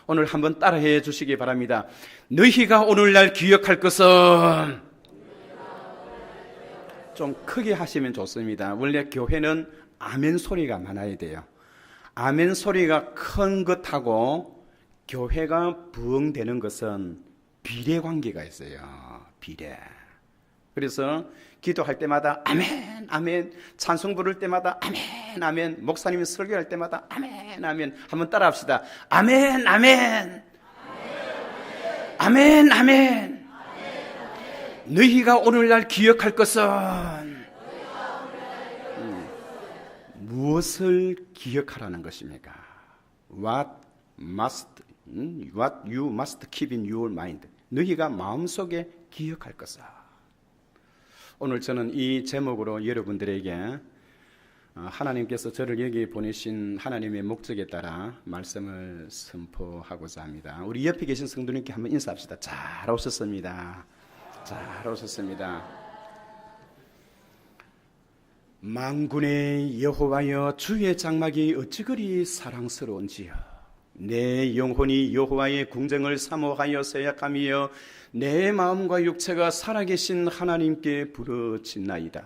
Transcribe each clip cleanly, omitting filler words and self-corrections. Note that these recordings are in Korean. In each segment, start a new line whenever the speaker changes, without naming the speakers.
오늘 한번 따라해 주시기 바랍니다. 너희가 오늘날 기억할 것은, 좀 크게 하시면 좋습니다. 원래 교회는 아멘 소리가 많아야 돼요. 아멘 소리가 큰 것하고 교회가 부흥되는 것은 비례 관계가 있어요. 비례. 그래서 기도할 때마다 아멘, 아멘, 찬송 부를 때마다 아멘, 아멘, 목사님이 설교할 때마다 아멘, 아멘. 한번 따라 합시다. 아멘, 아멘, 아멘, 아멘. 너희가 오늘날 기억할 것은, 무엇을 기억하라는 것입니까? What you must keep in your mind. 너희가 마음속에 기억할 것은. 오늘 저는 이 제목으로 여러분들에게 하나님께서 저를 여기 보내신 하나님의 목적에 따라 말씀을 선포하고자 합니다. 우리 옆에 계신 성도님께 한번 인사합시다. 잘 오셨습니다. 잘 오셨습니다. 만군의 여호와여, 주의 장막이 어찌 그리 사랑스러운지요. 내 영혼이 여호와의 궁정을 사모하여 서약하며 내 마음과 육체가 살아계신 하나님께 부르짖나이다.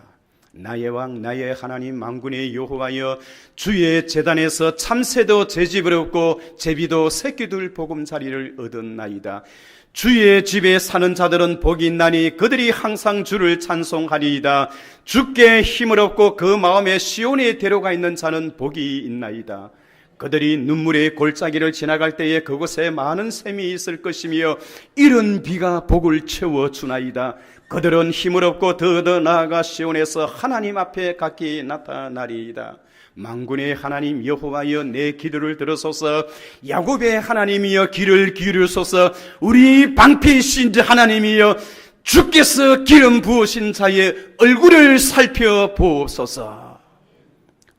나의 왕 나의 하나님 만군의 여호와여, 주의 제단에서 참새도 제집을 얻고 제비도 새끼들 보금자리를 얻었나이다. 주의 집에 사는 자들은 복이 있나니 그들이 항상 주를 찬송하리이다. 주께 힘을 얻고 그 마음에 시온에 데려가 있는 자는 복이 있나이다. 그들이 눈물의 골짜기를 지나갈 때에 그곳에 많은 샘이 있을 것이며 이른 비가 복을 채워주나이다. 그들은 힘을 얻고 더 나아가 시온에서 하나님 앞에 각기 나타나리이다. 만군의 하나님 여호와여, 내 기도를 들으소서. 야곱의 하나님이여, 귀를 기울이소서. 우리 방패이신 하나님이여, 주께서 기름 부으신 자의 얼굴을 살펴보소서.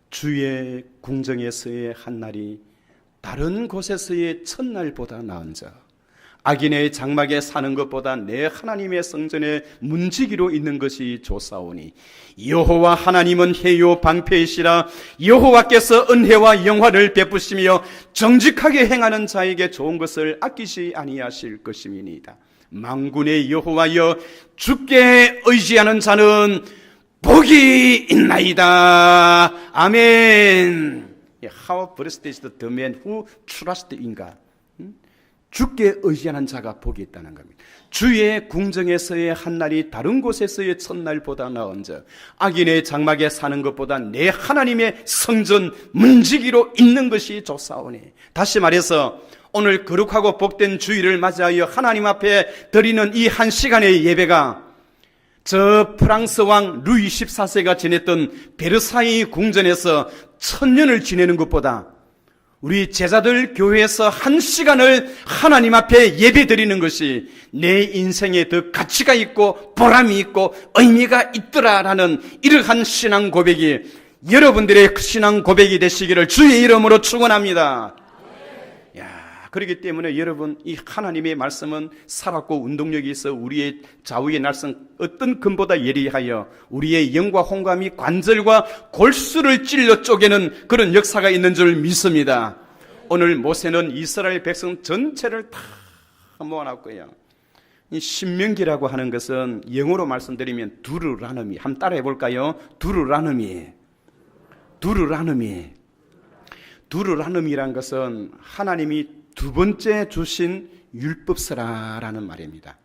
주의 궁정에서의 한날이 다른 곳에서의 첫날보다 나은자, 악인의 장막에 사는 것보다 내 하나님의 성전에 문지기로 있는 것이 좋사오니, 여호와 하나님은 해요 방패이시라. 여호와께서 은혜와 영화를 베푸시며 정직하게 행하는 자에게 좋은 것을 아끼시 아니하실 것임이니이다. 만군의 여호와여, 주께 의지하는 자는 복이 있나이다. 아멘. How blessed is the man who trusts in God. 주께 의지하는 자가 복이 있다는 겁니다. 주의 궁정에서의 한날이 다른 곳에서의 첫날보다 나은 자, 악인의 장막에 사는 것보다 내 하나님의 성전 문지기로 있는 것이 좋사오니. 다시 말해서 오늘 거룩하고 복된 주일을 맞이하여 하나님 앞에 드리는 이 한 시간의 예배가 저 프랑스 왕 루이 14세가 지냈던 베르사유 궁전에서 1000년을 지내는 것보다 우리 제자들 교회에서 한 시간을 하나님 앞에 예배 드리는 것이 내 인생에 더 가치가 있고 보람이 있고 의미가 있더라라는 이러한 신앙 고백이 여러분들의 신앙 고백이 되시기를 주의 이름으로 축원합니다. 그렇기 때문에 여러분, 이 하나님의 말씀은 살았고 운동력이 있어 우리의 좌우의 날선 어떤 금보다 예리하여 우리의 영과 홍감이 관절과 골수를 찔러 쪼개는 그런 역사가 있는 줄 믿습니다. 오늘 모세는 이스라엘 백성 전체를 다 모아놨고요. 이 신명기라고 하는 것은 영어로 말씀드리면 두루라느미, 한번 따라해 볼까요? 두루라느미란 것은 하나님이 두 번째 주신 율법서라는 말입니다.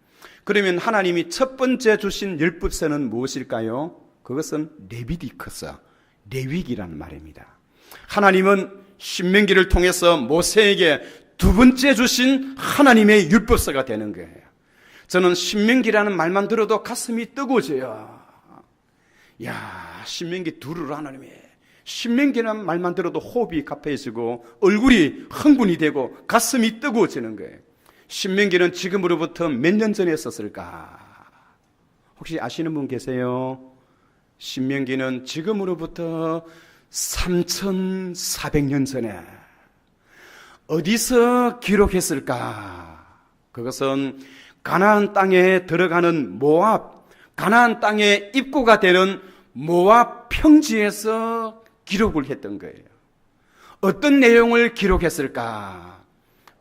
그러면 하나님이 첫 번째 주신 율법서는 무엇일까요? 그것은 레비디커스, 레위기라는 말입니다. 하나님은 신명기를 통해서 모세에게 두 번째 주신 하나님의 율법서가 되는 거예요. 저는 신명기라는 말만 들어도 가슴이 뜨거워져요. 야, 신명기 두루라느미. 신명기라는 말만 들어도 호흡이 가파해지고 얼굴이 흥분이 되고 가슴이 뜨거워지는 거예요. 신명기는 지금으로부터 몇 년 전에 썼을까? 혹시 아시는 분 계세요? 신명기는 지금으로부터 3400년 전에 어디서 기록했을까? 그것은 가나안 땅에 들어가는 모압, 가나안 땅의 입구가 되는 모압 평지에서 기록을 했던 거예요. 어떤 내용을 기록했을까?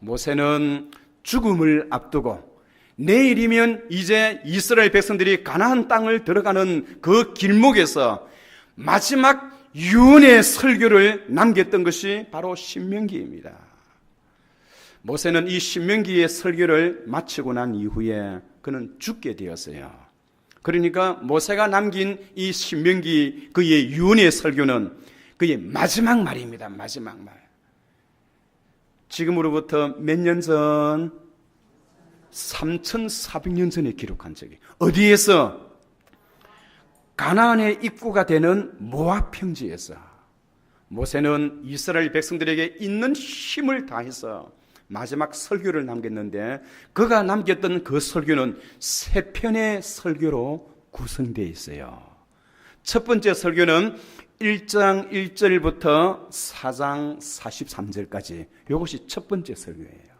모세는 죽음을 앞두고 내일이면 이제 이스라엘 백성들이 가나안 땅을 들어가는 그 길목에서 마지막 유언의 설교를 남겼던 것이 바로 신명기입니다. 모세는 이 신명기의 설교를 마치고 난 이후에 그는 죽게 되었어요. 그러니까 모세가 남긴 이 신명기 그의 유언의 설교는 그의 마지막 말입니다. 마지막 말. 지금으로부터 몇 년 전? 3,400년 전에 기록한 적이. 어디에서? 가나안의 입구가 되는 모압 평지에서 모세는 이스라엘 백성들에게 있는 힘을 다해서 마지막 설교를 남겼는데, 그가 남겼던 그 설교는 세 편의 설교로 구성되어 있어요. 첫 번째 설교는 1장 1절부터 4장 43절까지, 이것이 첫 번째 설교예요.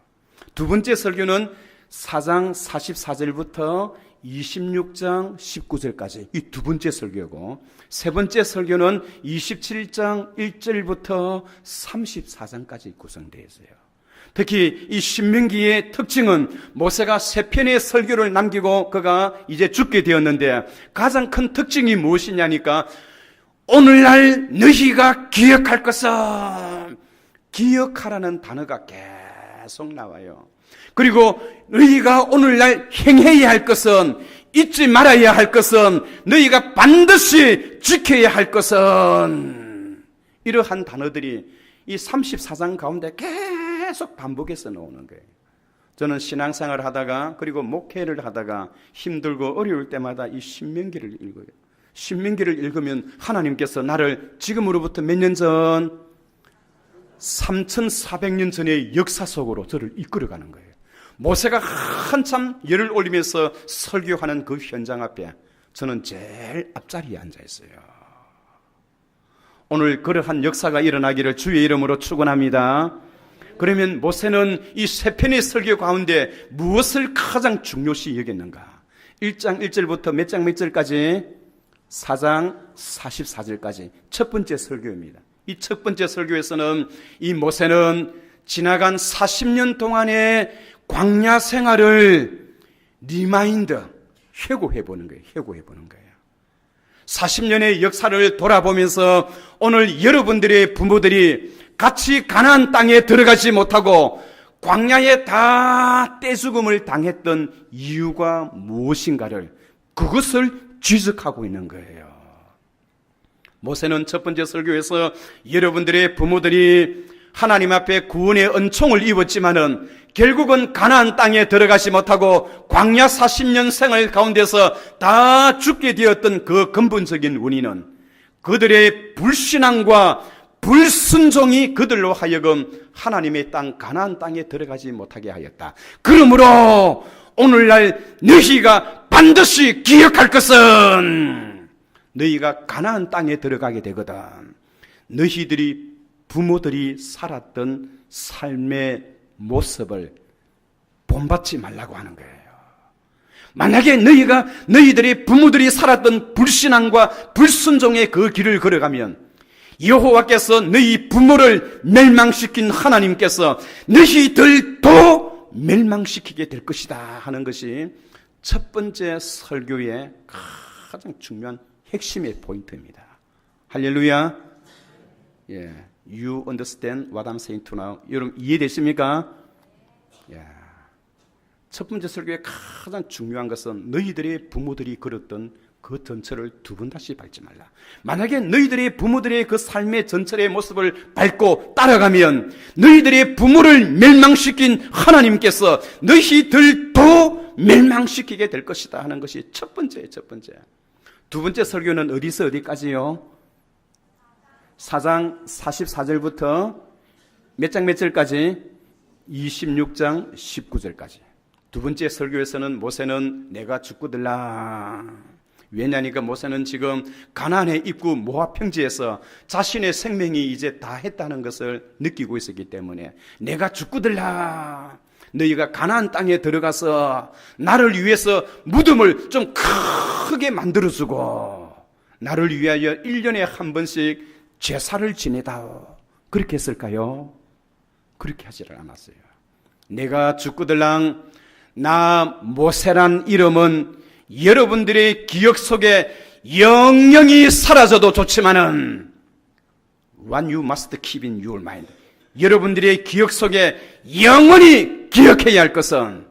두 번째 설교는 4장 44절부터 26장 19절까지, 이 두 번째 설교고, 세 번째 설교는 27장 1절부터 34장까지 구성되어 있어요. 특히 이 신명기의 특징은 모세가 세 편의 설교를 남기고 그가 이제 죽게 되었는데, 가장 큰 특징이 무엇이냐니까, 오늘날 너희가 기억할 것은, 기억하라는 단어가 계속 나와요. 그리고 너희가 오늘날 행해야 할 것은, 잊지 말아야 할 것은, 너희가 반드시 지켜야 할 것은, 이러한 단어들이 이 34장 가운데 계속 반복해서 나오는 거예요. 저는 신앙생활을 하다가, 그리고 목회를 하다가 힘들고 어려울 때마다 이 신명기를 읽어요. 신명기를 읽으면 하나님께서 나를 지금으로부터 몇 년 전, 3,400년 전의 역사 속으로 저를 이끌어가는 거예요. 모세가 한참 열을 올리면서 설교하는 그 현장 앞에 저는 제일 앞자리에 앉아 있어요. 오늘 그러한 역사가 일어나기를 주의 이름으로 축원합니다. 그러면 모세는 이 세 편의 설교 가운데 무엇을 가장 중요시 여겼는가? 1장 1절부터 몇 장 몇 절까지? 4장 44절까지 첫 번째 설교입니다. 이 첫 번째 설교에서는 이 모세는 지나간 40년 동안의 광야 생활을 리마인드, 회고해보는 거예요. 회고해보는 거예요. 40년의 역사를 돌아보면서 오늘 여러분들의 부모들이 같이 가나안 땅에 들어가지 못하고 광야에 다 떼죽음을 당했던 이유가 무엇인가를, 그것을 지적하고 있는 거예요. 모세는 첫 번째 설교에서 여러분들의 부모들이 하나님 앞에 구원의 은총을 입었지만은 결국은 가나안 땅에 들어가지 못하고 광야 40년 생활 가운데서 다 죽게 되었던 그 근본적인 원인은 그들의 불신앙과 불순종이 그들로 하여금 하나님의 땅 가나안 땅에 들어가지 못하게 하였다. 그러므로 오늘날 너희가 반드시 기억할 것은, 너희가 가나안 땅에 들어가게 되거든 너희들이 부모들이 살았던 삶의 모습을 본받지 말라고 하는 거예요. 만약에 너희들의 부모들이 살았던 불신앙과 불순종의 그 길을 걸어가면 여호와께서 너희 부모를 멸망시킨 하나님께서 너희들도 멸망시키게 될 것이다 하는 것이 첫 번째 설교의 가장 중요한 핵심의 포인트입니다. 할렐루야. 예. You understand what I'm saying to now? 여러분 이해되십니까? 예. 첫 번째 설교의 가장 중요한 것은 너희들의 부모들이 걸었던 그 전철을 두 번 다시 밟지 말라. 만약에 너희들의 부모들의 그 삶의 전철의 모습을 밟고 따라가면 너희들의 부모를 멸망시킨 하나님께서 너희들도 멸망시키게 될 것이다 하는 것이 첫 번째. 두 번째 설교는 어디서 어디까지요? 4장 44절부터 몇 장 몇 절까지? 26장 19절까지. 두 번째 설교에서는 모세는 내가 죽고들라. 왜냐니까 모세는 지금 가나안의 입구 모압 평지에서 자신의 생명이 이제 다 했다는 것을 느끼고 있었기 때문에 내가 죽고들라. 너희가 가나안 땅에 들어가서 나를 위해서 무덤을 좀 크게 만들어주고 나를 위하여 1년에 한 번씩 제사를 지내다오. 그렇게 했을까요? 그렇게 하지를 않았어요. 내가 죽고들랑 나 모세란 이름은 여러분들의 기억 속에 영영이 사라져도 좋지만은 What you must keep in your mind, 여러분들의 기억 속에 영원히 기억해야 할 것은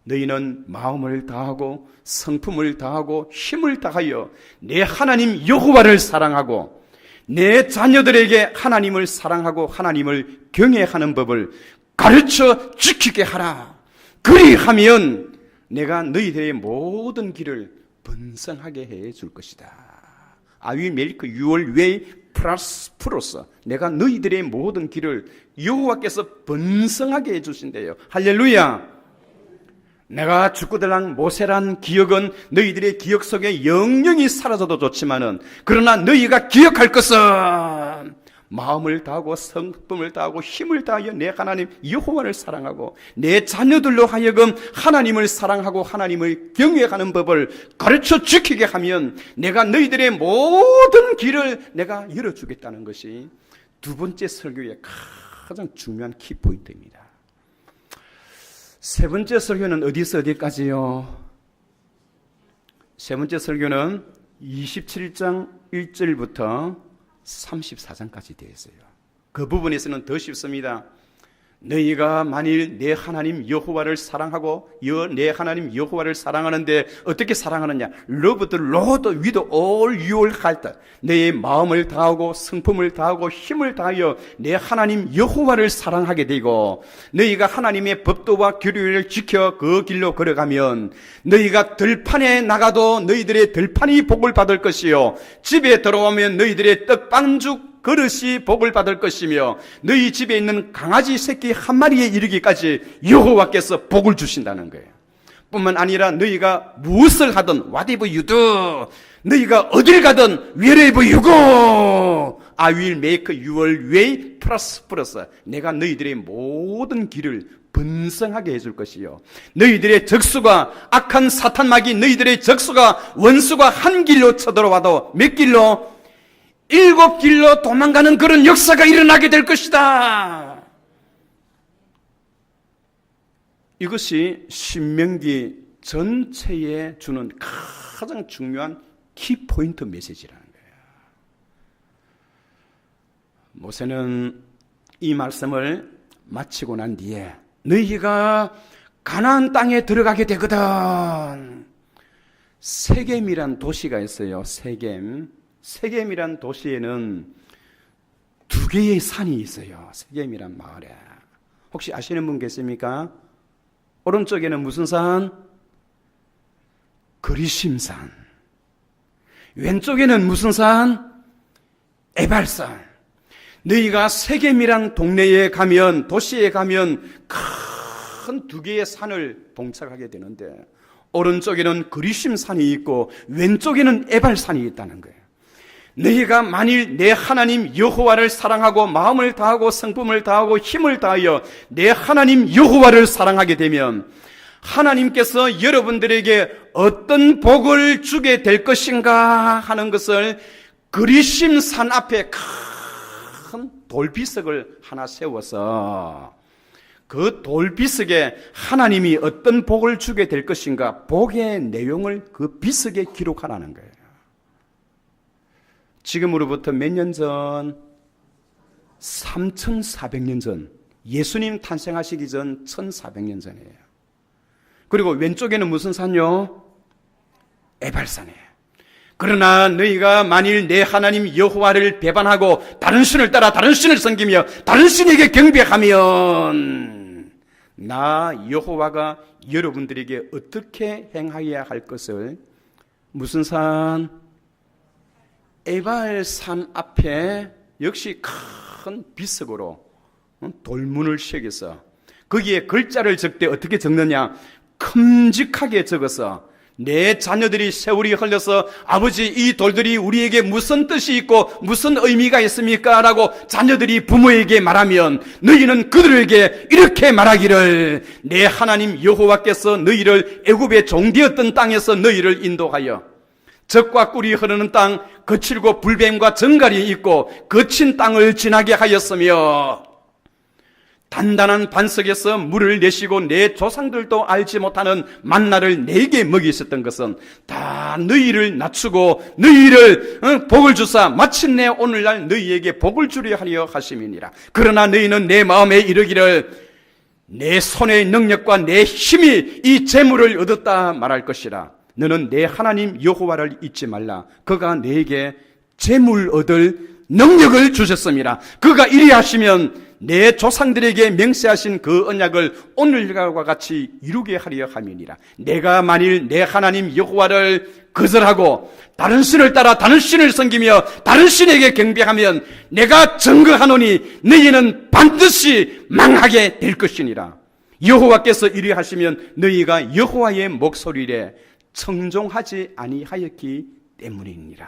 너희는 마음을 다하고 성품을 다하고 힘을 다하여 내 하나님 여호와를 사랑하고 내 자녀들에게 하나님을 사랑하고 하나님을 경외하는 법을 가르쳐 지키게 하라. 그리하면 내가 너희들의 모든 길을 번성하게 해줄 것이다. I will make your way prosperous. 내가 너희들의 모든 길을 여호와께서 번성하게 해주신대요. 할렐루야. 내가 죽고들랑 모세란 기억은 너희들의 기억 속에 영영이 사라져도 좋지만은 그러나 너희가 기억할 것은 마음을 다하고 성품을 다하고 힘을 다하여 내 하나님 여호와를 사랑하고 내 자녀들로 하여금 하나님을 사랑하고 하나님을 경외하는 법을 가르쳐 지키게 하면 내가 너희들의 모든 길을 내가 열어주겠다는 것이 두 번째 설교의 가장 중요한 키포인트입니다. 세 번째 설교는 어디서 어디까지요? 세 번째 설교는 27장 1절부터 34장까지 되어 있어요. 그 부분에서는 더 쉽습니다. 너희가 만일 내 하나님 여호와를 사랑하고 내 하나님 여호와를 사랑하는데 어떻게 사랑하느냐? Love the Lord with all your heart. 내 마음을 다하고 성품을 다하고 힘을 다하여 내 하나님 여호와를 사랑하게 되고 너희가 하나님의 법도와 규례를 지켜 그 길로 걸어가면 너희가 들판에 나가도 너희들의 들판이 복을 받을 것이요 집에 들어오면 너희들의 떡반죽 그릇이 복을 받을 것이며 너희 집에 있는 강아지 새끼 한 마리에 이르기까지 여호와께서 복을 주신다는 거예요. 뿐만 아니라 너희가 무엇을 하든 whatever you do, 너희가 어딜 가든 wherever you go, I will make your way prosperous. 내가 너희들의 모든 길을 번성하게 해줄 것이요 너희들의 적수가 악한 사탄마귀 너희들의 적수가 원수가 한 길로 쳐들어와도 몇 길로? 7길로 도망가는 그런 역사가 일어나게 될 것이다. 이것이 신명기 전체에 주는 가장 중요한 키포인트 메시지라는 거예요. 모세는 이 말씀을 마치고 난 뒤에 너희가 가나안 땅에 들어가게 되거든. 세겜이란 도시가 있어요. 세겜이란 도시에는 두 개의 산이 있어요. 세겜이란 마을에. 혹시 아시는 분 계십니까? 오른쪽에는 무슨 산? 그리심산. 왼쪽에는 무슨 산? 에발산. 너희가 세겜이란 동네에 가면, 도시에 가면 큰 두 개의 산을 봉착하게 되는데 오른쪽에는 그리심산이 있고 왼쪽에는 에발산이 있다는 거예요. 너희가 만일 내 하나님 여호와를 사랑하고 마음을 다하고 성품을 다하고 힘을 다하여 내 하나님 여호와를 사랑하게 되면 하나님께서 여러분들에게 어떤 복을 주게 될 것인가 하는 것을 그리심산 앞에 큰 돌비석을 하나 세워서 그 돌비석에 하나님이 어떤 복을 주게 될 것인가 복의 내용을 그 비석에 기록하라는 거예요. 지금으로부터 몇 년 전? 3,400년 전. 예수님 탄생하시기 전 1,400년 전이에요. 그리고 왼쪽에는 무슨 산요? 에발산이에요. 그러나 너희가 만일 내 하나님 여호와를 배반하고 다른 신을 따라 다른 신을 섬기며 다른 신에게 경배하면 나 여호와가 여러분들에게 어떻게 행하여야 할 것을 무슨 산? 에발산 앞에 역시 큰 비석으로 돌문을 새겨서 거기에 글자를 적되 어떻게 적느냐? 큼직하게 적어서 내 자녀들이 세월이 흘러서 아버지 이 돌들이 우리에게 무슨 뜻이 있고 무슨 의미가 있습니까? 라고 자녀들이 부모에게 말하면 너희는 그들에게 이렇게 말하기를 내 하나님 여호와께서 너희를 애굽의 종되었던 땅에서 너희를 인도하여 젖과 꿀이 흐르는 땅, 거칠고 불뱀과 정갈이 있고 거친 땅을 지나게 하였으며 단단한 반석에서 물을 내시고 내 조상들도 알지 못하는 만나를 내게 먹이셨던 것은 다 너희를 낮추고 너희를 복을 주사 마침내 오늘날 너희에게 복을 주려 하려 하심이니라. 그러나 너희는 내 마음에 이르기를 내 손의 능력과 내 힘이 이 재물을 얻었다 말할 것이라. 너는 내 하나님 여호와를 잊지 말라. 그가 너에게 재물 얻을 능력을 주셨습니다. 그가 이리 하시면 내 조상들에게 맹세하신 그 언약을 오늘과 같이 이루게 하려 함이니라. 내가 만일 내 하나님 여호와를 거절하고 다른 신을 따라 다른 신을 섬기며 다른 신에게 경배하면 내가 증거하노니 너희는 반드시 망하게 될 것이니라. 여호와께서 이리 하시면 너희가 여호와의 목소리에 청종하지 아니하였기 때문이니라.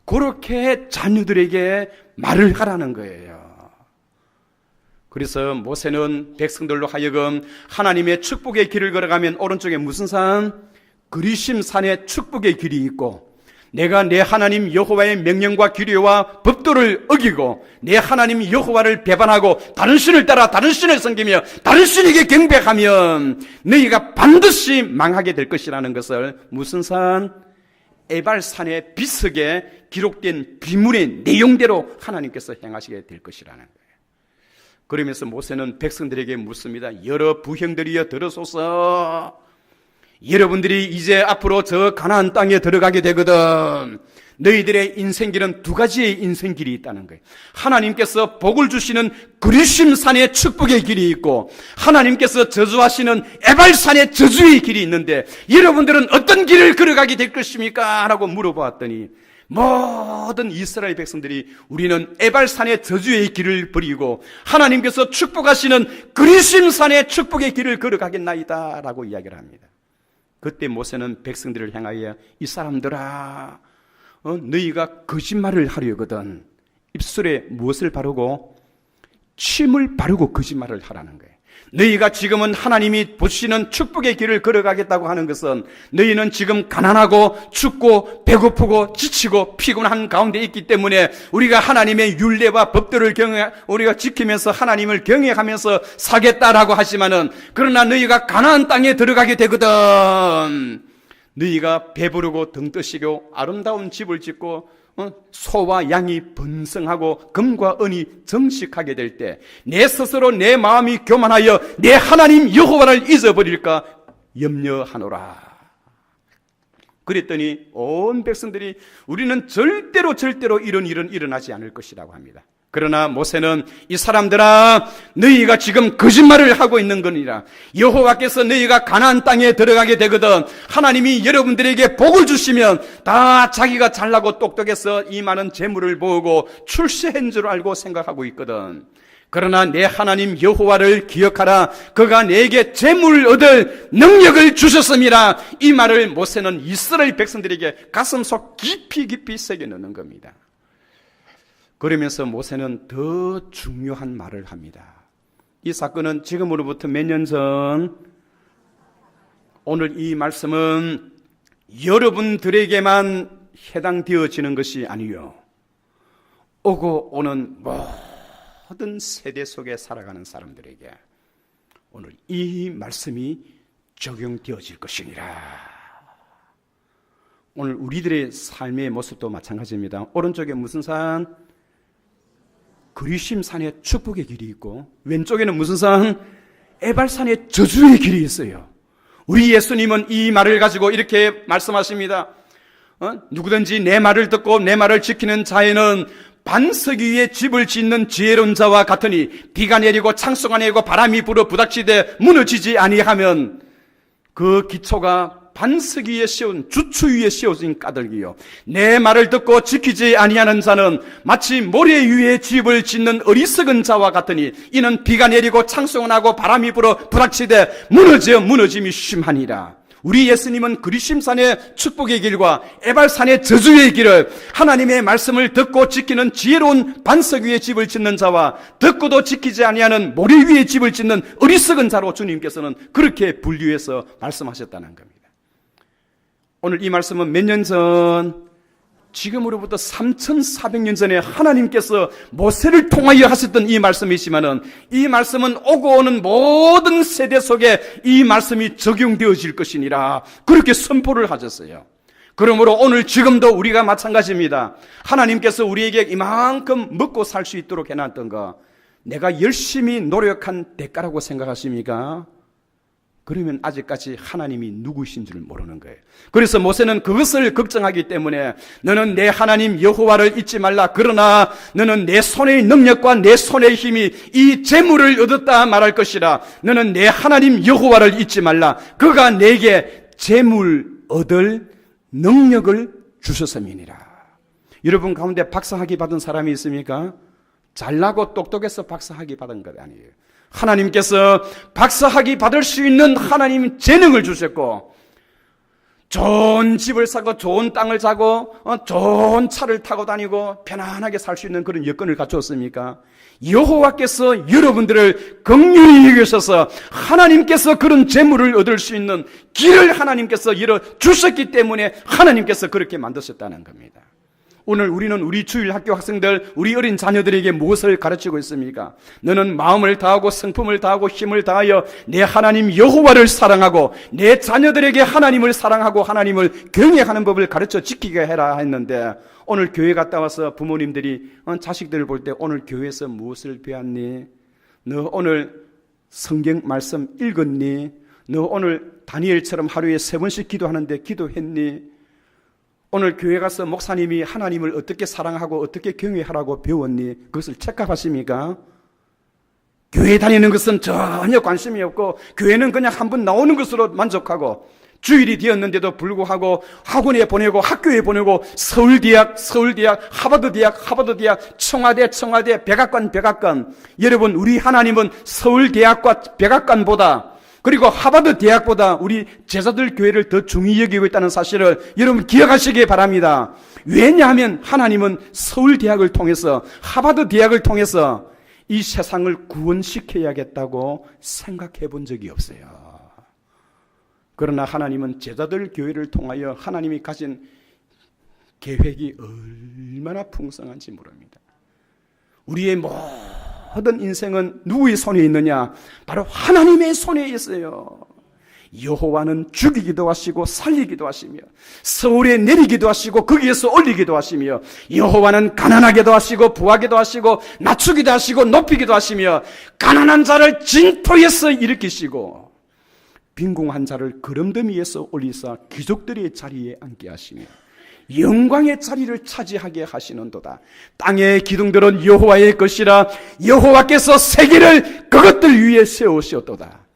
그렇게 자녀들에게 말을 하라는 거예요. 그래서 모세는 백성들로 하여금 하나님의 축복의 길을 걸어가면 오른쪽에 무슨 산? 그리심 산의 축복의 길이 있고, 내가 내 하나님 여호와의 명령과 규례와 법도를 어기고 내 하나님 여호와를 배반하고 다른 신을 따라 다른 신을 섬기며 다른 신에게 경배하면 너희가 반드시 망하게 될 것이라는 것을 무슨 산? 에발산의 비석에 기록된 비문의 내용대로 하나님께서 행하시게 될 것이라는 거예요. 그러면서 모세는 백성들에게 묻습니다. 여러 부형들이여 들으소서. 여러분들이 이제 앞으로 저 가나안 땅에 들어가게 되거든. 너희들의 인생길은 두 가지의 인생길이 있다는 거예요. 하나님께서 복을 주시는 그리심산의 축복의 길이 있고 하나님께서 저주하시는 에발산의 저주의 길이 있는데 여러분들은 어떤 길을 걸어가게 될 것입니까? 라고 물어보았더니 모든 이스라엘 백성들이 우리는 에발산의 저주의 길을 버리고 하나님께서 축복하시는 그리심산의 축복의 길을 걸어가겠나이다 라고 이야기를 합니다. 그때 모세는 백성들을 향하여 이 사람들아, 너희가 거짓말을 하려거든 입술에 무엇을 바르고? 침을 바르고 거짓말을 하라는 거예요. 너희가 지금은 하나님이 보시는 축복의 길을 걸어가겠다고 하는 것은 너희는 지금 가난하고 춥고 배고프고 지치고 피곤한 가운데 있기 때문에 우리가 하나님의 율례와 법들을 우리가 지키면서 하나님을 경외하면서 사겠다라고 하지만은, 그러나 너희가 가나안 땅에 들어가게 되거든 너희가 배부르고 등 뜨시고 아름다운 집을 짓고 소와 양이 번성하고 금과 은이 정식하게 될 때 내 스스로 내 마음이 교만하여 내 하나님 여호와를 잊어버릴까 염려하노라. 그랬더니 온 백성들이 우리는 절대로 이런 일은 일어나지 않을 것이라고 합니다. 그러나 모세는 이 사람들아, 너희가 지금 거짓말을 하고 있는 거니라. 여호와께서 너희가 가나안 땅에 들어가게 되거든 하나님이 여러분들에게 복을 주시면 다 자기가 잘나고 똑똑해서 이 많은 재물을 모으고 출세한 줄 알고 생각하고 있거든. 그러나 내 하나님 여호와를 기억하라. 그가 내게 재물 얻을 능력을 주셨습니다. 이 말을 모세는 이스라엘 백성들에게 가슴속 깊이 새겨넣는 겁니다. 그러면서 모세는 더 중요한 말을 합니다. 이 사건은 지금으로부터 몇 년 전, 오늘 이 말씀은 여러분들에게만 해당되어지는 것이 아니요, 오고 오는 모든 세대 속에 살아가는 사람들에게 오늘 이 말씀이 적용되어질 것이니라. 오늘 우리들의 삶의 모습도 마찬가지입니다. 오른쪽에 무슨 산? 그리심산의 축복의 길이 있고 왼쪽에는 무슨 산? 에발산의 저주의 길이 있어요. 우리 예수님은 이 말을 가지고 이렇게 말씀하십니다. 누구든지 내 말을 듣고 내 말을 지키는 자에는 반석 위에 집을 짓는 지혜로운 자와 같으니 비가 내리고 창수가 내리고 바람이 불어 부닥치되 무너지지 아니하면 그 기초가 반석 위에 씌운 주추 위에 씌워진 까닭이요, 내 말을 듣고 지키지 아니하는 자는 마치 모래 위에 집을 짓는 어리석은 자와 같으니 이는 비가 내리고 창수가 나고 바람이 불어 부닥치되 무너짐이 심하니라. 우리 예수님은 그리심산의 축복의 길과 에발산의 저주의 길을 하나님의 말씀을 듣고 지키는 지혜로운 반석 위에 집을 짓는 자와 듣고도 지키지 아니하는 모래 위에 집을 짓는 어리석은 자로 주님께서는 그렇게 분류해서 말씀하셨다는 겁니다. 오늘 이 말씀은 몇 년 전 지금으로부터 3,400년 전에 하나님께서 모세를 통하여 하셨던 이 말씀이지만은 이 말씀은 오고 오는 모든 세대 속에 이 말씀이 적용되어질 것이니라 그렇게 선포를 하셨어요. 그러므로 오늘 지금도 우리가 마찬가지입니다. 하나님께서 우리에게 이만큼 먹고 살 수 있도록 해놨던 거 내가 열심히 노력한 대가라고 생각하십니까? 그러면 아직까지 하나님이 누구신 줄 모르는 거예요. 그래서 모세는 그것을 걱정하기 때문에 너는 내 하나님 여호와를 잊지 말라. 그러나 너는 내 손의 능력과 내 손의 힘이 이 재물을 얻었다 말할 것이라. 너는 내 하나님 여호와를 잊지 말라. 그가 내게 재물 얻을 능력을 주셨음이니라. 여러분 가운데 박사학위 받은 사람이 있습니까? 잘나고 똑똑해서 박사학위 받은 것 아니에요. 하나님께서 박사학위 받을 수 있는 하나님 재능을 주셨고 좋은 집을 사고 좋은 땅을 사고 좋은 차를 타고 다니고 편안하게 살 수 있는 그런 여건을 갖추었습니까? 여호와께서 여러분들을 긍휼히 여기셔서 하나님께서 그런 재물을 얻을 수 있는 길을 하나님께서 열어주셨기 때문에 하나님께서 그렇게 만드셨다는 겁니다. 오늘 우리는 우리 주일학교 학생들, 우리 어린 자녀들에게 무엇을 가르치고 있습니까? 너는 마음을 다하고 성품을 다하고 힘을 다하여 내 하나님 여호와를 사랑하고 내 자녀들에게 하나님을 사랑하고 하나님을 경외하는 법을 가르쳐 지키게 해라 했는데 오늘 교회 갔다 와서 부모님들이 자식들을 볼 때 오늘 교회에서 무엇을 배웠니? 너 오늘 성경 말씀 읽었니? 너 오늘 다니엘처럼 하루에 3번씩 기도하는데 기도했니? 오늘 교회 가서 목사님이 하나님을 어떻게 사랑하고 어떻게 경외하라고 배웠니? 그것을 체크하십니까? 교회 다니는 것은 전혀 관심이 없고 교회는 그냥 한번 나오는 것으로 만족하고 주일이 되었는데도 불구하고 학원에 보내고 학교에 보내고 서울대학, 하버드대학, 청와대, 백악관. 여러분 우리 하나님은 서울대학과 백악관보다 그리고 하버드 대학보다 우리 제자들 교회를 더 중히 여기고 있다는 사실을 여러분 기억하시기 바랍니다. 왜냐하면 하나님은 서울대학을 통해서 하버드 대학을 통해서 이 세상을 구원시켜야겠다고 생각해 본 적이 없어요. 그러나 하나님은 제자들 교회를 통하여 하나님이 가진 계획이 얼마나 풍성한지 모릅니다. 우리의 모든 인생은 누구의 손에 있느냐? 바로 하나님의 손에 있어요. 여호와는 죽이기도 하시고 살리기도 하시며 서울에 내리기도 하시고 거기에서 올리기도 하시며 여호와는 가난하게도 하시고 부하게도 하시고 낮추기도 하시고 높이기도 하시며 가난한 자를 진토에서 일으키시고 빈궁한 자를 거름더미에서 올리사 귀족들의 자리에 앉게 하시며 영광의 자리를 차지하게 하시는도다. 땅의 기둥들은 여호와의 것이라 여호와께서 세계를 그것들 위에 세우시었도다.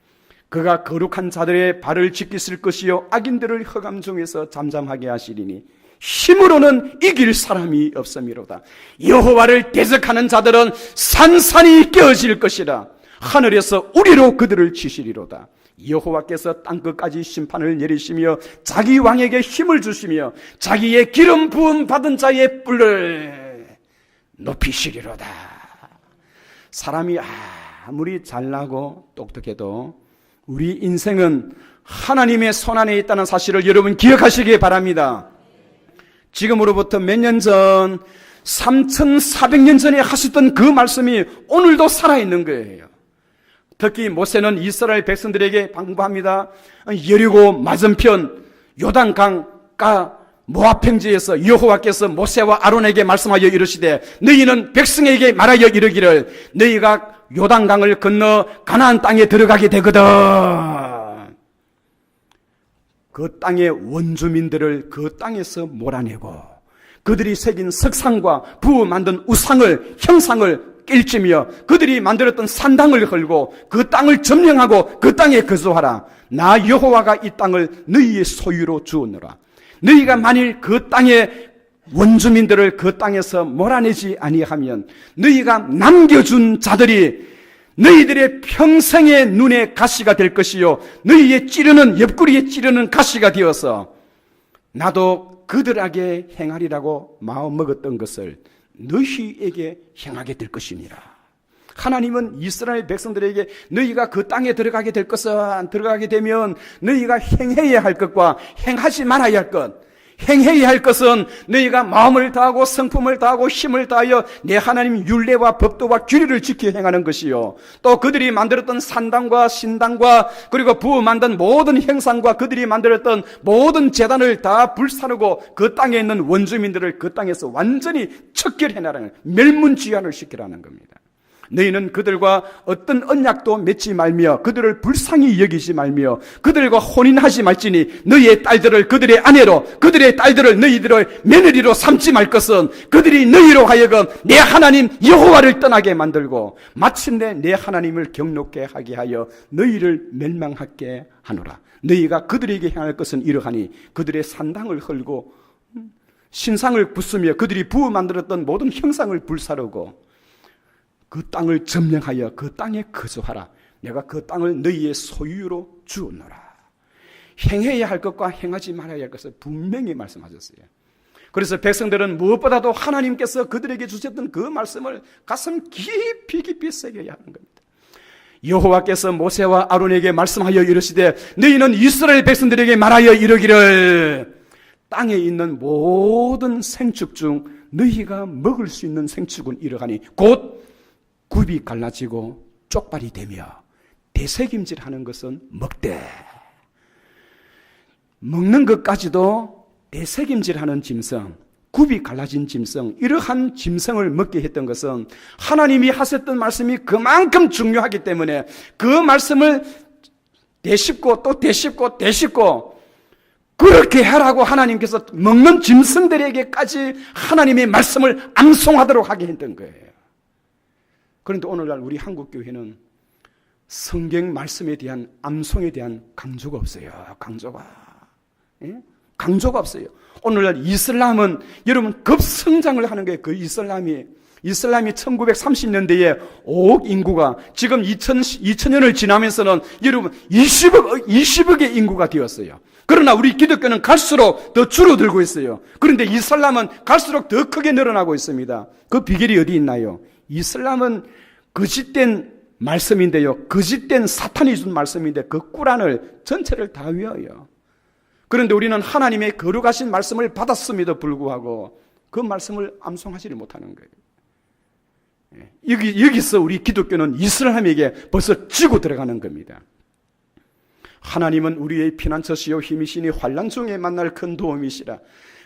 그가 거룩한 자들의 발을 지키실 것이요 악인들을 흑암 중에서 잠잠하게 하시리니 힘으로는 이길 사람이 없음이로다. 여호와를 대적하는 자들은 산산이 깨어질 것이라 하늘에서 우리로 그들을 치시리로다. 여호와께서 땅끝까지 심판을 내리시며 자기 왕에게 힘을 주시며 자기의 기름 부음 받은 자의 뿔을 높이시리로다. 사람이 아무리 잘나고 똑똑해도 우리 인생은 하나님의 손안에 있다는 사실을 여러분 기억하시기 바랍니다. 지금으로부터 몇 년 전 3,400년 전에 하셨던 그 말씀이 오늘도 살아있는 거예요. 특히 모세는 이스라엘 백성들에게 방부합니다. 여리고 맞은편 요단강가 모압 평지에서 여호와께서 모세와 아론에게 말씀하여 이르시되 너희는 백성에게 말하여 이르기를 너희가 요단강을 건너 가나안 땅에 들어가게 되거든. 그 땅의 원주민들을 그 땅에서 몰아내고 그들이 새긴 석상과 부 만든 우상을 형상을 일치며 그들이 만들었던 산당을 헐고 그 땅을 점령하고 그 땅에 거주하라. 나 여호와가 이 땅을 너희의 소유로 주었노라. 너희가 만일 그 땅의 원주민들을 그 땅에서 몰아내지 아니하면 너희가 남겨준 자들이 너희들의 평생의 눈에 가시가 될 것이요 너희의 찌르는 옆구리에 찌르는 가시가 되어서 나도 그들에게 행하리라고 마음먹었던 것을 너희에게 행하게 될 것이니라. 하나님은 이스라엘 백성들에게 너희가 그 땅에 들어가게 될 것은 들어가게 되면 너희가 행해야 할 것과 행하지 말아야 할 것, 행해야 할 것은 너희가 마음을 다하고 성품을 다하고 힘을 다하여 내 하나님 율례와 법도와 규례를 지켜 행하는 것이요, 또 그들이 만들었던 산당과 신당과 그리고 부 만든 모든 형상과 그들이 만들었던 모든 제단을 다 불사르고 그 땅에 있는 원주민들을 그 땅에서 완전히 척결해내라는, 멸문지환을 시키라는 겁니다. 너희는 그들과 어떤 언약도 맺지 말며 그들을 불쌍히 여기지 말며 그들과 혼인하지 말지니 너희의 딸들을 그들의 아내로, 그들의 딸들을 너희들의 며느리로 삼지 말 것은 그들이 너희로 하여금 내 하나님 여호와를 떠나게 만들고 마침내 내 하나님을 경노케 하게 하여 너희를 멸망하게 하노라. 너희가 그들에게 행할 것은 이러하니 그들의 산당을 헐고 신상을 부수며 그들이 부어 만들었던 모든 형상을 불사르고 그 땅을 점령하여 그 땅에 거주하라. 내가 그 땅을 너희의 소유로 주었노라. 행해야 할 것과 행하지 말아야 할 것을 분명히 말씀하셨어요. 그래서 백성들은 무엇보다도 하나님께서 그들에게 주셨던 그 말씀을 가슴 깊이 깊이 새겨야 하는 겁니다. 여호와께서 모세와 아론에게 말씀하여 이르시되 너희는 이스라엘 백성들에게 말하여 이르기를 땅에 있는 모든 생축 중 너희가 먹을 수 있는 생축은 이러하니 곧 굽이 갈라지고 쪽발이 되며 대새김질하는 것은 먹되, 먹는 것까지도 대새김질하는 짐승, 굽이 갈라진 짐승, 이러한 짐승을 먹게 했던 것은 하나님이 하셨던 말씀이 그만큼 중요하기 때문에 그 말씀을 되씹고 또 되씹고 되씹고 그렇게 하라고 하나님께서 먹는 짐승들에게까지 하나님의 말씀을 암송하도록 하게 했던 거예요. 그런데 오늘날 우리 한국교회는 성경 말씀에 대한 암송에 대한 강조가 없어요. 강조가 없어요. 오늘날 이슬람은 여러분 급성장을 하는 거예요. 그 이슬람이 1930년대에 5억 인구가 지금 2000년을 지나면서는 여러분 20억의 인구가 되었어요. 그러나 우리 기독교는 갈수록 더 줄어들고 있어요. 그런데 이슬람은 갈수록 더 크게 늘어나고 있습니다. 그 비결이 어디 있나요? 이슬람은 거짓된 말씀인데요, 거짓된 사탄이 준 말씀인데 그 꾸란을 전체를 다 외워요. 그런데 우리는 하나님의 거룩하신 말씀을 받았음에도 불구하고 그 말씀을 암송하지를 못하는 거예요. 여기서 우리 기독교는 이슬람에게 벌써 지고 들어가는 겁니다. 하나님은 우리의 피난처시요 힘이시니 환난 중에 만날 큰 도움이시라.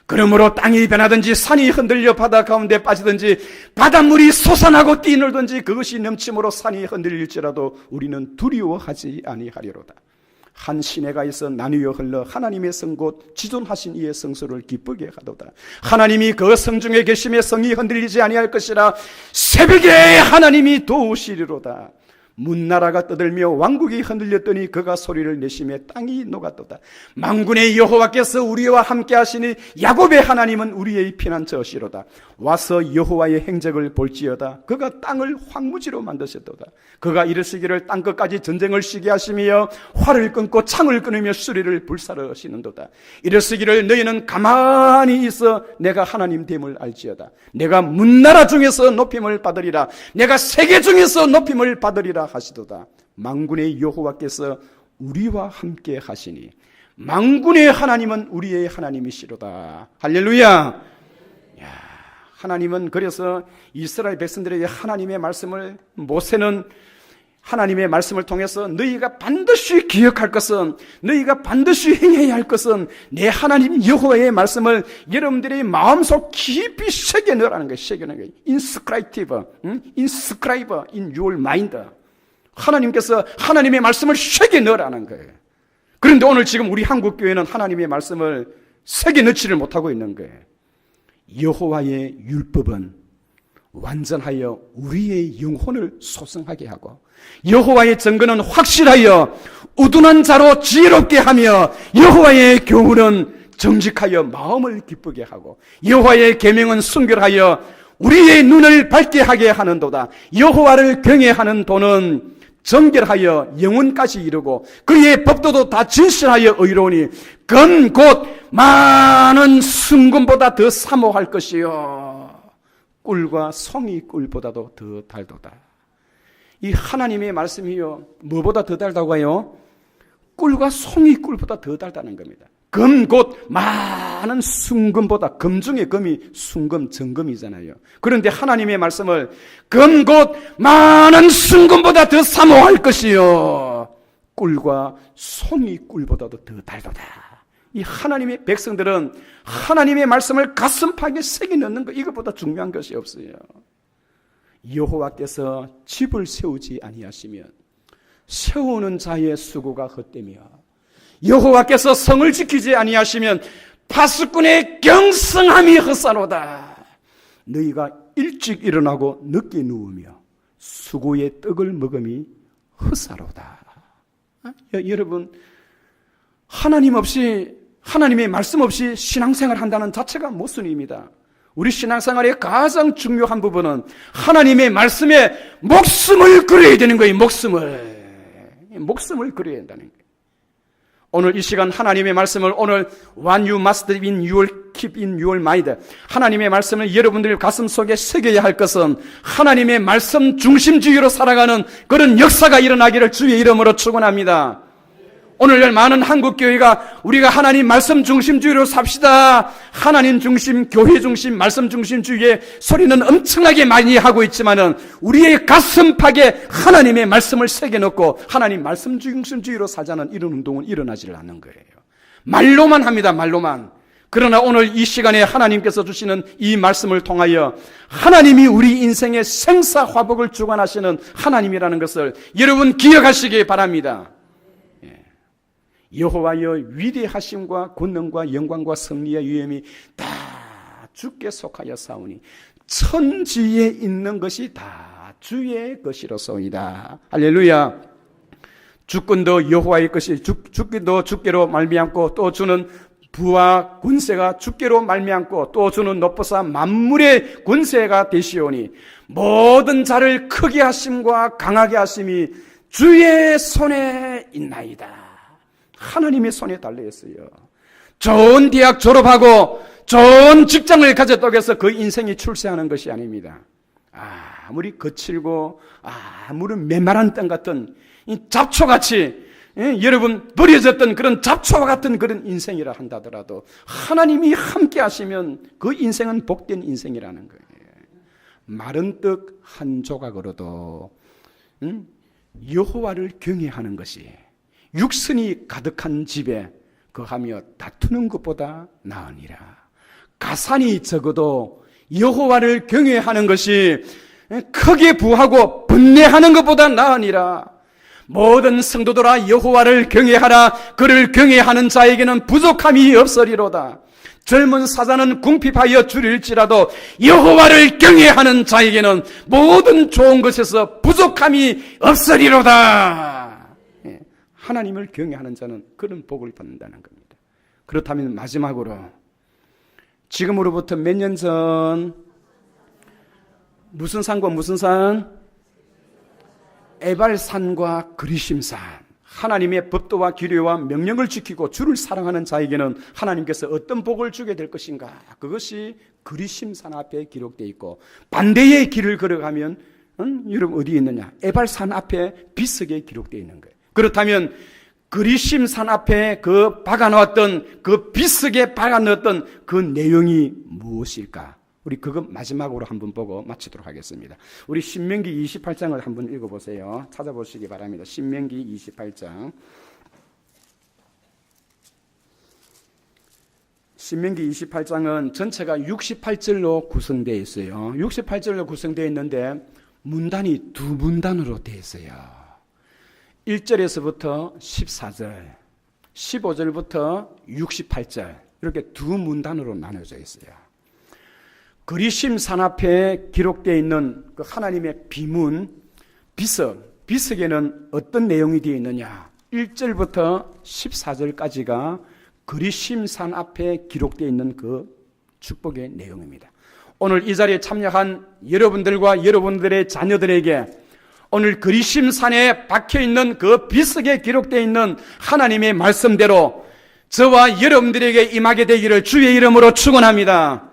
그러므로 땅이 변하든지 산이 흔들려 바다 가운데 빠지든지 바닷물이 솟아나고 뛰놀든지 그것이 넘침으로 산이 흔들릴지라도 우리는 두려워하지 아니하리로다. 한 시내가 있어 나뉘어 흘러 하나님의 성 곧 지존하신 이의 성소를 기쁘게 하도다. 하나님이 그 성 중에 계심에 성이 흔들리지 아니할 것이라. 새벽에 하나님이 도우시리로다. 문나라가 떠들며 왕국이 흔들렸더니 그가 소리를 내심에 땅이 녹았도다. 만군의 여호와께서 우리와 함께 하시니 야곱의 하나님은 우리의 피난처시로다. 와서 여호와의 행적을 볼지어다. 그가 땅을 황무지로 만드셨도다. 그가 이르시기를 땅끝까지 전쟁을 쉬게 하시며 활을 끊고 창을 끊으며 수리를 불사르시는도다. 이르시기를 너희는 가만히 있어 내가 하나님 됨을 알지어다. 내가 문나라 중에서 높임을 받으리라. 내가 세계 중에서 높임을 받으리라 하시도다. 만군의 여호와께서 우리와 함께 하시니 만군의 하나님은 우리의 하나님이시로다. 할렐루야. 하나님은 그래서 이스라엘 백성들에게 하나님의 말씀을, 모세는 하나님의 말씀을 통해서 너희가 반드시 기억할 것은, 너희가 반드시 행해야 할 것은 내 하나님 여호와의 말씀을 여러분들의 마음속 깊이 새겨 넣으라는 거예요. 새겨 넣는 거예요. inscribe in your mind. 하나님께서 하나님의 말씀을 새겨 넣으라는 거예요. 그런데 오늘 지금 우리 한국교회는 하나님의 말씀을 새겨 넣지를 못하고 있는 거예요. 여호와의 율법은 완전하여 우리의 영혼을 소성하게 하고 여호와의 증거는 확실하여 우둔한 자로 지혜롭게 하며 여호와의 교훈은 정직하여 마음을 기쁘게 하고 여호와의 계명은 순결하여 우리의 눈을 밝게 하게 하는도다. 여호와를 경외하는 도는 정결하여 영혼까지 이르고 그의 법도도 다 진실하여 의로우니 그건 곧 많은 순금보다 더 사모할 것이요 꿀과 송이 꿀보다도 더 달도다. 이 하나님의 말씀이요 뭐보다 더 달다고 해요? 꿀과 송이 꿀보다 더 달다는 겁니다. 금 곧 많은 순금보다, 금 중에 금이 순금, 정금이잖아요. 그런데 하나님의 말씀을 금 곧 많은 순금보다 더 사모할 것이요 꿀과 송이 꿀보다도 더 달도다. 이 하나님의 백성들은 하나님의 말씀을 가슴팍에 새겨 넣는 것, 이것보다 중요한 것이 없어요. 여호와께서 집을 세우지 아니하시면 세우는 자의 수고가 헛되며, 여호와께서 성을 지키지 아니하시면 파수꾼의 경성함이 헛사로다. 너희가 일찍 일어나고 늦게 누우며 수고의 떡을 먹음이 헛사로다. 여러분, 하나님 없이, 하나님의 말씀 없이 신앙생활 한다는 자체가 모순입니다. 우리 신앙생활의 가장 중요한 부분은 하나님의 말씀에 목숨을 걸어야 되는 거예요. 목숨을 걸어야 한다는 거예요. 오늘 이 시간 하나님의 말씀을, 오늘 What you must in your keep in your mind, 하나님의 말씀을 여러분들의 가슴 속에 새겨야 할 것은 하나님의 말씀 중심주의로 살아가는 그런 역사가 일어나기를 주의 이름으로 축원합니다. 오늘날 많은 한국교회가 우리가 하나님 말씀 중심주의로 삽시다, 하나님 중심, 교회 중심, 말씀 중심주의의 소리는 엄청나게 많이 하고 있지만은 우리의 가슴팍에 하나님의 말씀을 새겨넣고 하나님 말씀 중심주의로 살자는 이런 운동은 일어나지를 않는 거예요. 말로만 합니다. 말로만. 그러나 오늘 이 시간에 하나님께서 주시는 이 말씀을 통하여 하나님이 우리 인생의 생사화복을 주관하시는 하나님이라는 것을 여러분 기억하시기 바랍니다. 여호와여 위대하심과 권능과 영광과 승리의 위엄이 다 주께 속하여 사오니 천지에 있는 것이 다 주의 것이로소이다. 할렐루야. 주권도 여호와의 것이, 주권도 주께로 말미암고 또 주는 부와 권세가 주께로 말미암고 또 주는 높으사 만물의 권세가 되시오니 모든 자를 크게 하심과 강하게 하심이 주의 손에 있나이다. 하나님의 손에 달려있어요. 좋은 대학 졸업하고 좋은 직장을 가졌다고 해서 그 인생이 출세하는 것이 아닙니다. 아무리 거칠고 아무리 메마른 땅 같은 이 잡초같이, 여러분 버려졌던 그런 잡초와 같은 그런 인생이라 한다더라도 하나님이 함께 하시면 그 인생은 복된 인생이라는 거예요. 마른 떡 한 조각으로도 여호와를 경외하는 것이 육선이 가득한 집에 거하며 다투는 것보다 나으니라. 가산이 적어도 여호와를 경외하는 것이 크게 부하고 분내하는 것보다 나으니라. 모든 성도들아 여호와를 경외하라. 그를 경외하는 자에게는 부족함이 없으리로다. 젊은 사자는 궁핍하여 줄일지라도 여호와를 경외하는 자에게는 모든 좋은 것에서 부족함이 없으리로다. 하나님을 경외하는 자는 그런 복을 받는다는 겁니다. 그렇다면 마지막으로, 지금으로부터 몇 년 전 무슨 산과 무슨 산? 에발산과 그리심산. 하나님의 법도와 규례와 명령을 지키고 주를 사랑하는 자에게는 하나님께서 어떤 복을 주게 될 것인가? 그것이 그리심산 앞에 기록되어 있고, 반대의 길을 걸어가면 여러분 어디에 있느냐? 에발산 앞에 비석에 기록되어 있는 거예요. 그렇다면 그리심산 앞에 그 박아놓았던, 그 비석에 박아놓았던 그 내용이 무엇일까? 우리 그거 마지막으로 한번 보고 마치도록 하겠습니다. 우리 신명기 28장을 한번 읽어보세요. 찾아보시기 바랍니다. 신명기 28장. 신명기 28장은 전체가 68절로 구성되어 있어요. 68절로 구성되어 있는데 문단이 두 문단으로 되어 있어요. 1절에서부터 14절, 15절부터 68절, 이렇게 두 문단으로 나눠져 있어요. 그리심산 앞에 기록되어 있는 그 하나님의 비문, 비석에는 어떤 내용이 되어 있느냐? 1절부터 14절까지가 그리심산 앞에 기록되어 있는 그 축복의 내용입니다. 오늘 이 자리에 참여한 여러분들과 여러분들의 자녀들에게 오늘 그리심산에 박혀있는 그 비석에 기록되어 있는 하나님의 말씀대로 저와 여러분들에게 임하게 되기를 주의 이름으로 축원합니다.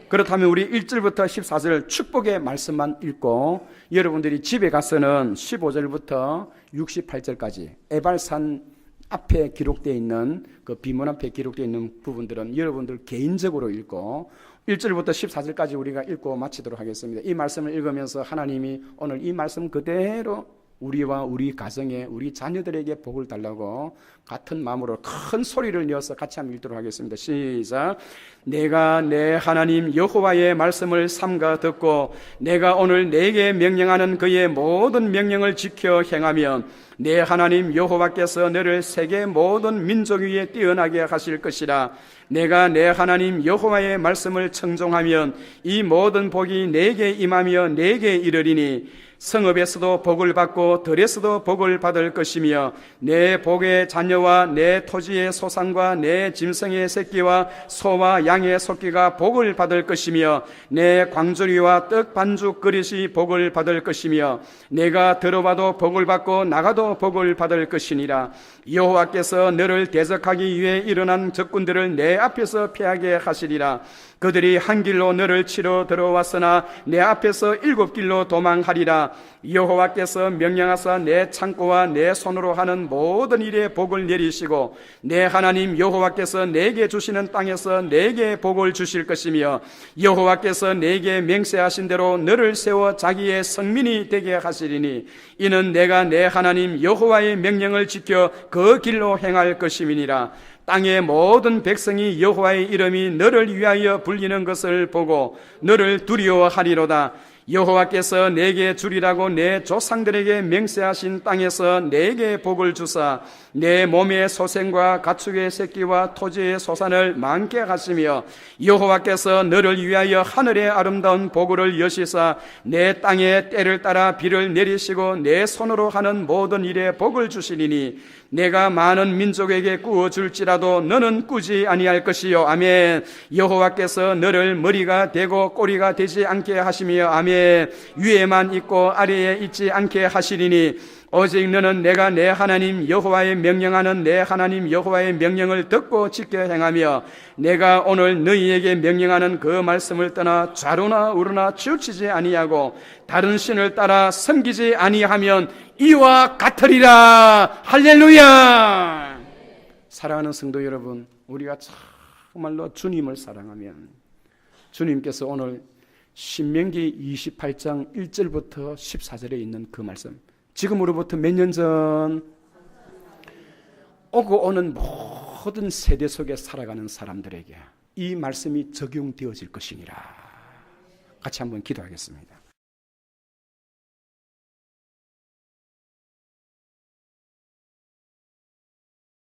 그렇다면 우리 1절부터 14절 축복의 말씀만 읽고 여러분들이 집에 가서는 15절부터 68절까지 에발산 앞에 기록되어 있는 그 비문 앞에 기록되어 있는 부분들은 여러분들 개인적으로 읽고 1절부터 14절까지 우리가 읽고 마치도록 하겠습니다. 이 말씀을 읽으면서 하나님이 오늘 이 말씀 그대로 우리와 우리 가정에 우리 자녀들에게 복을 달라고 같은 마음으로 큰 소리를 내어서 같이 한번 읽도록 하겠습니다. 시작. 내가 내 하나님 여호와의 말씀을 삼가 듣고 내가 오늘 내게 명령하는 그의 모든 명령을 지켜 행하면 내 하나님 여호와께서 너를 세계 모든 민족 위에 뛰어나게 하실 것이라. 내가 내 하나님 여호와의 말씀을 청종하면 이 모든 복이 내게 임하며 내게 이르리니 성읍에서도 복을 받고 들에서도 복을 받을 것이며 내 복의 자녀와 내 토지의 소산과 내 짐승의 새끼와 소와 양의 새끼가 복을 받을 것이며 내 광주리와 떡 반죽 그릇이 복을 받을 것이며 내가 들어와도 복을 받고 나가도 복을 받을 것이니라. 여호와께서 너를 대적하기 위해 일어난 적군들을 내 앞에서 피하게 하시리라. 그들이 한 길로 너를 치러 들어왔으나 내 앞에서 7길로 도망하리라. 여호와께서 명령하사 내 창고와 내 손으로 하는 모든 일에 복을 내리시고 내 하나님 여호와께서 내게 주시는 땅에서 내게 복을 주실 것이며 여호와께서 내게 맹세하신 대로 너를 세워 자기의 성민이 되게 하시리니 이는 내가 내 하나님 여호와의 명령을 지켜 그 길로 행할 것임이니라. 땅의 모든 백성이 여호와의 이름이 너를 위하여 불리는 것을 보고 너를 두려워하리로다. 여호와께서 내게 주리라고 내 조상들에게 맹세하신 땅에서 내게 복을 주사 내 몸의 소생과 가축의 새끼와 토지의 소산을 많게 하시며 여호와께서 너를 위하여 하늘의 아름다운 보고를 여시사 내 땅에 때를 따라 비를 내리시고 내 손으로 하는 모든 일에 복을 주시리니 내가 많은 민족에게 꾸어줄지라도 너는 꾸지 아니할 것이요. 아멘. 여호와께서 너를 머리가 되고 꼬리가 되지 않게 하시며 아멘. 위에만 있고 아래에 있지 않게 하시리니 오직 너는 내가 내 하나님 여호와의 명령하는 내 하나님 여호와의 명령을 듣고 지켜 행하며 내가 오늘 너희에게 명령하는 그 말씀을 떠나 좌로나 우로나 치우치지 아니하고 다른 신을 따라 섬기지 아니하면 이와 같으리라. 할렐루야. 사랑하는 성도 여러분, 우리가 정말로 주님을 사랑하면 주님께서 오늘 신명기 28장 1절부터 14절에 있는 그 말씀, 지금으로부터 몇 년 전 오고 오는 모든 세대 속에 살아가는 사람들에게 이 말씀이 적용되어질 것이니라. 같이 한번 기도하겠습니다.